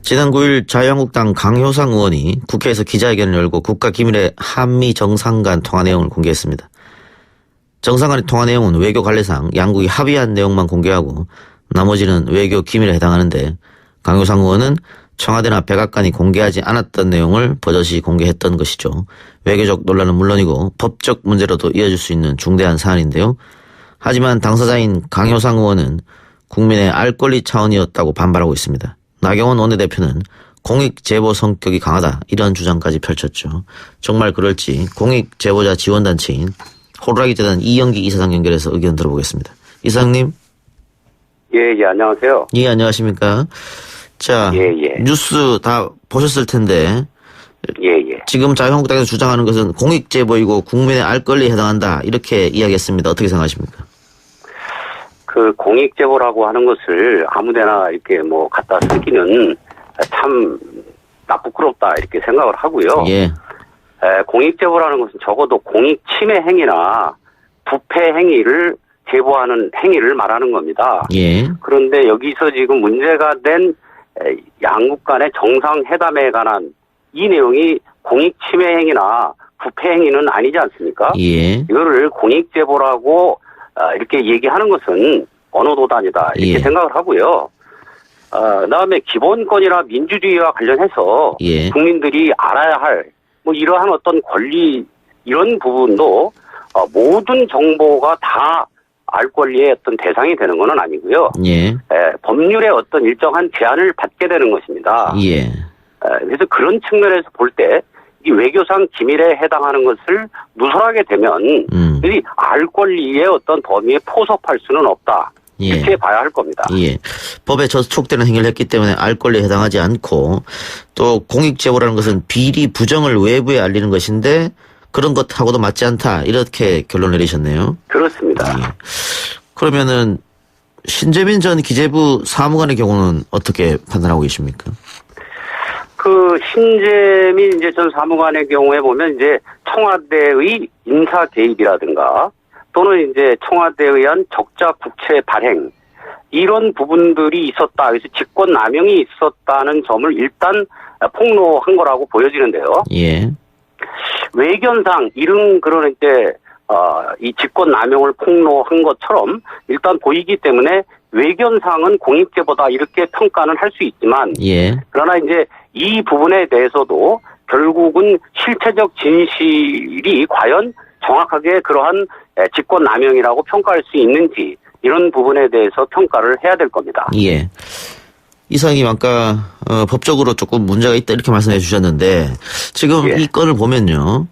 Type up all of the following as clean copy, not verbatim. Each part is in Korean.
지난 9일 자유한국당 강효상 의원이 국회에서 기자회견을 열고 국가기밀의 한미 정상 간 통화 내용을 공개했습니다. 정상 간의 통화 내용은 외교 관례상 양국이 합의한 내용만 공개하고 나머지는 외교 기밀에 해당하는데 강효상 의원은 청와대나 백악관이 공개하지 않았던 내용을 버젓이 공개했던 것이죠. 외교적 논란은 물론이고 법적 문제로도 이어질 수 있는 중대한 사안인데요. 하지만 당사자인 강효상 의원은 국민의 알 권리 차원이었다고 반발하고 있습니다. 나경원 원내대표는 공익제보 성격이 강하다 이런 주장까지 펼쳤죠. 정말 그럴지 공익제보자 지원단체인 호루라기재단 이영기 이사장 연결해서 의견 들어보겠습니다. 이사장님. 예, 안녕하세요. 예, 안녕하십니까. 자, 뉴스 다 보셨을 텐데 지금 자유한국당에서 주장하는 것은 공익제보이고 국민의 알 권리에 해당한다 이렇게 이야기했습니다. 어떻게 생각하십니까? 그 공익제보라고 하는 것을 아무데나 이렇게 뭐 갖다 쓰기는 참 부끄럽다 이렇게 생각을 하고요. 예. 공익제보라는 것은 적어도 공익침해 행위나 부패 행위를 제보하는 행위를 말하는 겁니다. 예. 그런데 여기서 지금 문제가 된 양국 간의 정상회담에 관한 이 내용이 공익침해 행위나 부패 행위는 아니지 않습니까? 예. 이거를 공익제보라고 이렇게 얘기하는 것은 언어도단이다 이렇게 생각을 하고요. 그다음에 기본권이나 민주주의와 관련해서 국민들이 알아야 할 뭐 이러한 어떤 권리 이런 부분도 모든 정보가 다 알 권리의 어떤 대상이 되는 것은 아니고요. 법률의 어떤 일정한 제한을 받게 되는 것입니다. 그래서 그런 측면에서 볼 때 이 외교상 기밀에 해당하는 것을 누설하게 되면 이 알 권리의 어떤 범위에 포섭할 수는 없다. 이렇게 봐야 할 겁니다. 법에 저촉되는 행위를 했기 때문에 알 권리에 해당하지 않고 또 공익제보라는 것은 비리 부정을 외부에 알리는 것인데 그런 것하고도 맞지 않다. 이렇게 결론을 내리셨네요. 그렇습니다. 그러면은 신재민 전 기재부 사무관의 경우는 어떻게 판단하고 계십니까? 그 신재민 전 사무관의 경우에 보면 이제 청와대의 인사 개입이라든가 또는 이제 청와대에 의한 적자 국채 발행 이런 부분들이 있었다. 그래서 직권 남용이 있었다는 점을 일단 폭로한 거라고 보여지는데요. 외견상 이런 그런 이제 이 직권 남용을 폭로한 것처럼 일단 보이기 때문에 외견상은 공익제보다 이렇게 평가는 할 수 있지만 그러나 이제 이 부분에 대해서도 결국은 실체적 진실이 과연 정확하게 그러한 직권 남용이라고 평가할 수 있는지 이런 부분에 대해서 평가를 해야 될 겁니다. 이사장님 아까 법적으로 조금 문제가 있다 이렇게 말씀해 주셨는데 지금 이 건을 보면요.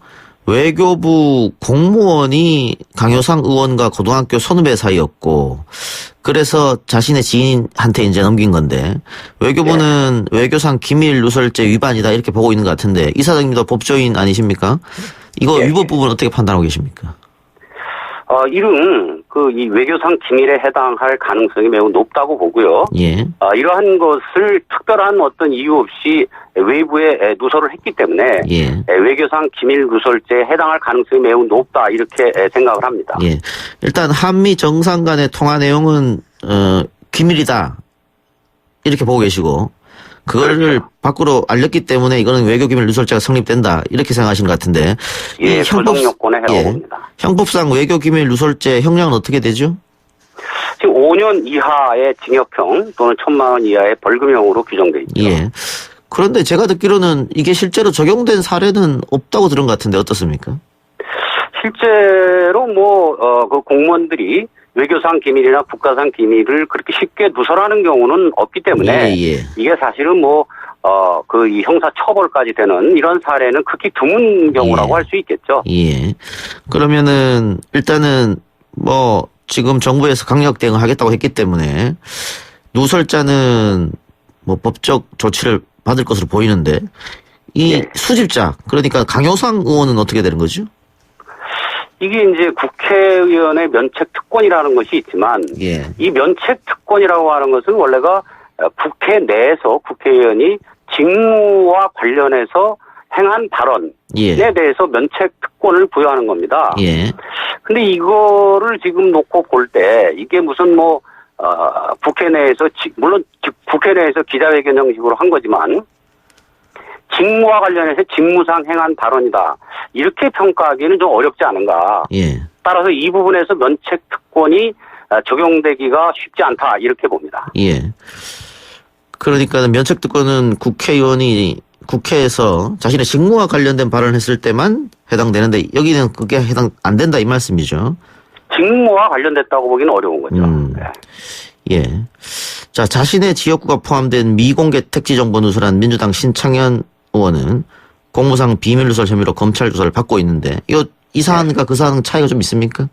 외교부 공무원이 강효상 의원과 고등학교 선후배 사이였고 그래서 자신의 지인한테 이제 넘긴 건데 외교부는 외교상 기밀 누설죄 위반이다 이렇게 보고 있는 것 같은데 이사장님도 법조인 아니십니까? 이거 위법 부분 어떻게 판단하고 계십니까? 이런 이 외교상 기밀에 해당할 가능성이 매우 높다고 보고요. 이러한 것을 특별한 어떤 이유 없이 외부에 누설을 했기 때문에 외교상 기밀 누설죄에 해당할 가능성이 매우 높다 이렇게 생각을 합니다. 일단 한미 정상 간의 통화 내용은 기밀이다 이렇게 보고 계시고 그거를 밖으로 알렸기 때문에 이거는 외교기밀 누설죄가 성립된다 이렇게 생각하시는 것 같은데 조정 요건에 해당합니다. 형법상 외교기밀 누설죄 형량은 어떻게 되죠? 지금 5년 이하의 징역형 또는 1,000만 원 이하의 벌금형으로 규정돼 있죠. 그런데 제가 듣기로는 이게 실제로 적용된 사례는 없다고 들은 것 같은데 어떻습니까? 실제로 그 공무원들이 외교상 기밀이나 국가상 기밀을 그렇게 쉽게 누설하는 경우는 없기 때문에 이게 사실은 이 형사 처벌까지 되는 이런 사례는 극히 드문 경우라고 할 수 있겠죠. 그러면은 일단은 지금 정부에서 강력 대응을 하겠다고 했기 때문에 누설자는 법적 조치를 받을 것으로 보이는데 이 수집자 그러니까 강효상 의원은 어떻게 되는 거죠? 이게 이제 국회의원의 면책 특권이라는 것이 있지만 이 면책 특권이라고 하는 것은 원래가 국회 내에서 국회의원이 직무와 관련해서 행한 발언에 대해서 면책 특권을 부여하는 겁니다. 근데 이거를 지금 놓고 볼 때 이게 무슨 국회 내에서 물론 국회 내에서 기자회견 형식으로 한 거지만 직무와 관련해서 직무상 행한 발언이다. 이렇게 평가하기는 좀 어렵지 않은가. 예. 따라서 이 부분에서 면책 특권이 적용되기가 쉽지 않다. 이렇게 봅니다. 예. 그러니까 면책 특권은 국회의원이 국회에서 자신의 직무와 관련된 발언을 했을 때만 해당되는데 여기는 그게 해당 안 된다 이 말씀이죠. 직무와 관련됐다고 보기는 어려운 거죠. 네. 예. 자, 자신의 지역구가 포함된 미공개 택지 정보 누설한 민주당 신창현 의원은 공무상 비밀 누설 혐의로 검찰 조사를 받고 있는데 이 사안과 그 사안 차이가 좀 있습니까?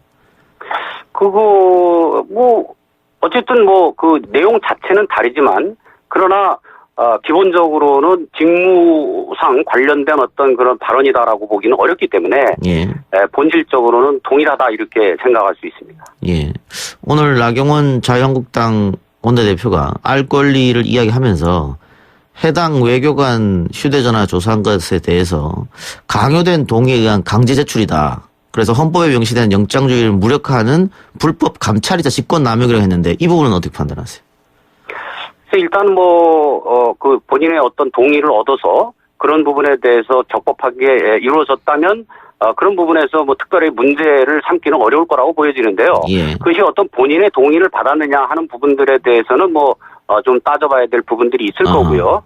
어쨌든 그 내용 자체는 다르지만 그러나 기본적으로는 직무상 관련된 어떤 그런 발언이다라고 보기는 어렵기 때문에 예. 본질적으로는 동일하다 이렇게 생각할 수 있습니다. 예. 오늘 나경원 자유한국당 원내대표가 알 권리를 이야기하면서 해당 외교관 휴대전화 조사한 것에 대해서 강요된 동의에 의한 강제 제출이다. 그래서 헌법에 명시된 영장주의를 무력화하는 불법 감찰이자 직권남용이라고 했는데 이 부분은 어떻게 판단하세요? 일단 그 본인의 어떤 동의를 얻어서 그런 부분에 대해서 적법하게 이루어졌다면 그런 부분에서 특별히 문제를 삼기는 어려울 거라고 보여지는데요. 예. 그것이 어떤 본인의 동의를 받았느냐 하는 부분들에 대해서는 좀 따져봐야 될 부분들이 있을 거고요.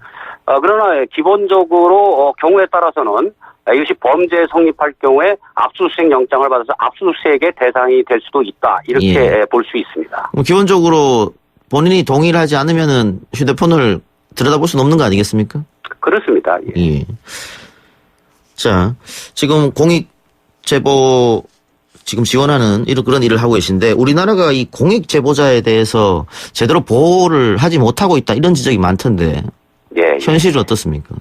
그러나 기본적으로 경우에 따라서는 이것이 범죄에 성립할 경우에 압수수색 영장을 받아서 압수수색의 대상이 될 수도 있다. 이렇게 볼 수 있습니다. 기본적으로 본인이 동의를 하지 않으면은 휴대폰을 들여다볼 수는 없는 거 아니겠습니까? 그렇습니다. 예. 예. 자, 지금 공익제보 지금 지원하는 그런 일을 하고 계신데 우리나라가 이 공익제보자에 대해서 제대로 보호를 하지 못하고 있다 이런 지적이 많던데 예. 현실은 어떻습니까?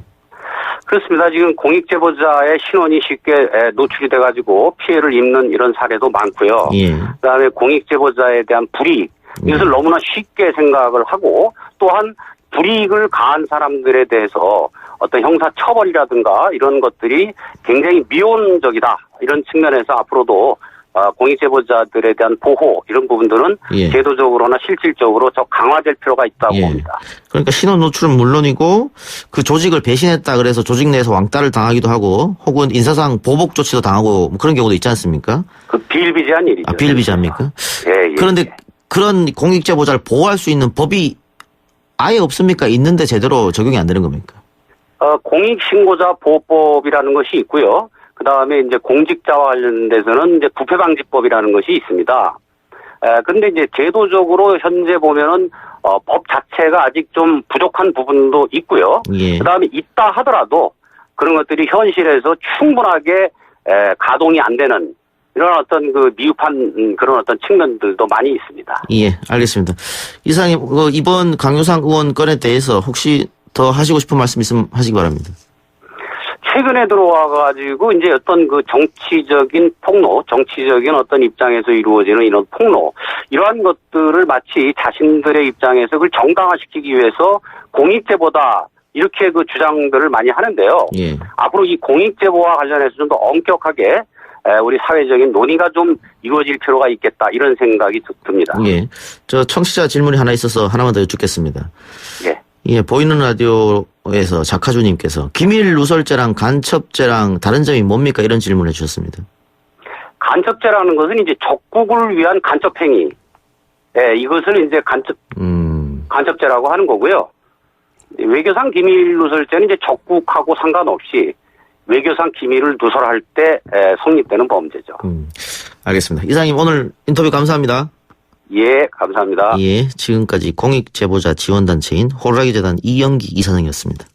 그렇습니다. 지금 공익제보자의 신원이 쉽게 노출이 돼가지고 피해를 입는 이런 사례도 많고요. 예. 그다음에 공익제보자에 대한 불이익 이것을 너무나 쉽게 생각을 하고 또한 불이익을 가한 사람들에 대해서 어떤 형사 처벌이라든가 이런 것들이 굉장히 미온적이다. 이런 측면에서 앞으로도 공익제보자들에 대한 보호 이런 부분들은 제도적으로나 실질적으로 더 강화될 필요가 있다고 봅니다. 그러니까 신원 노출은 물론이고 그 조직을 배신했다 그래서 조직 내에서 왕따를 당하기도 하고 혹은 인사상 보복 조치도 당하고 그런 경우도 있지 않습니까? 그 비일비재한 일이죠. 비일비재합니까? 예. 그런데 그런 공익제보자를 보호할 수 있는 법이 아예 없습니까? 있는데 제대로 적용이 안 되는 겁니까? 공익신고자 보호법이라는 것이 있고요. 그 다음에 이제 공직자와 관련돼서는 이제 부패방지법이라는 것이 있습니다. 근데 이제 제도적으로 현재 보면은 법 자체가 아직 좀 부족한 부분도 있고요. 예. 그 다음에 있다 하더라도 그런 것들이 현실에서 충분하게 가동이 안 되는 이런 어떤 그 미흡한 그런 어떤 측면들도 많이 있습니다. 예, 알겠습니다. 이상님, 이번 강효상 의원 건에 대해서 혹시 더 하시고 싶은 말씀 있으면 하시기 바랍니다. 최근에 들어와가지고 이제 어떤 그 정치적인 폭로, 정치적인 어떤 입장에서 이루어지는 이런 폭로, 이러한 것들을 마치 자신들의 입장에서 그걸 정당화시키기 위해서 공익제보다 이렇게 그 주장들을 많이 하는데요. 예. 앞으로 이 공익제보와 관련해서 좀 더 엄격하게 우리 사회적인 논의가 좀 이루어질 필요가 있겠다 이런 생각이 듭니다. 예. 저 청취자 질문이 하나 있어서 하나만 더 여쭙겠습니다. 예. 예, 보이는 라디오에서 작가주님께서 기밀 누설죄랑 간첩죄랑 다른 점이 뭡니까? 이런 질문을 해주셨습니다. 간첩죄라는 것은 이제 적국을 위한 간첩행위. 예, 이것을 이제 간첩죄라고 하는 거고요. 외교상 기밀 누설죄는 이제 적국하고 상관없이 외교상 기밀을 누설할 때 성립되는 범죄죠. 알겠습니다. 이상님 오늘 인터뷰 감사합니다. 예, 감사합니다. 예, 지금까지 공익제보자 지원단체인 호루라기재단 이영기 이사장이었습니다.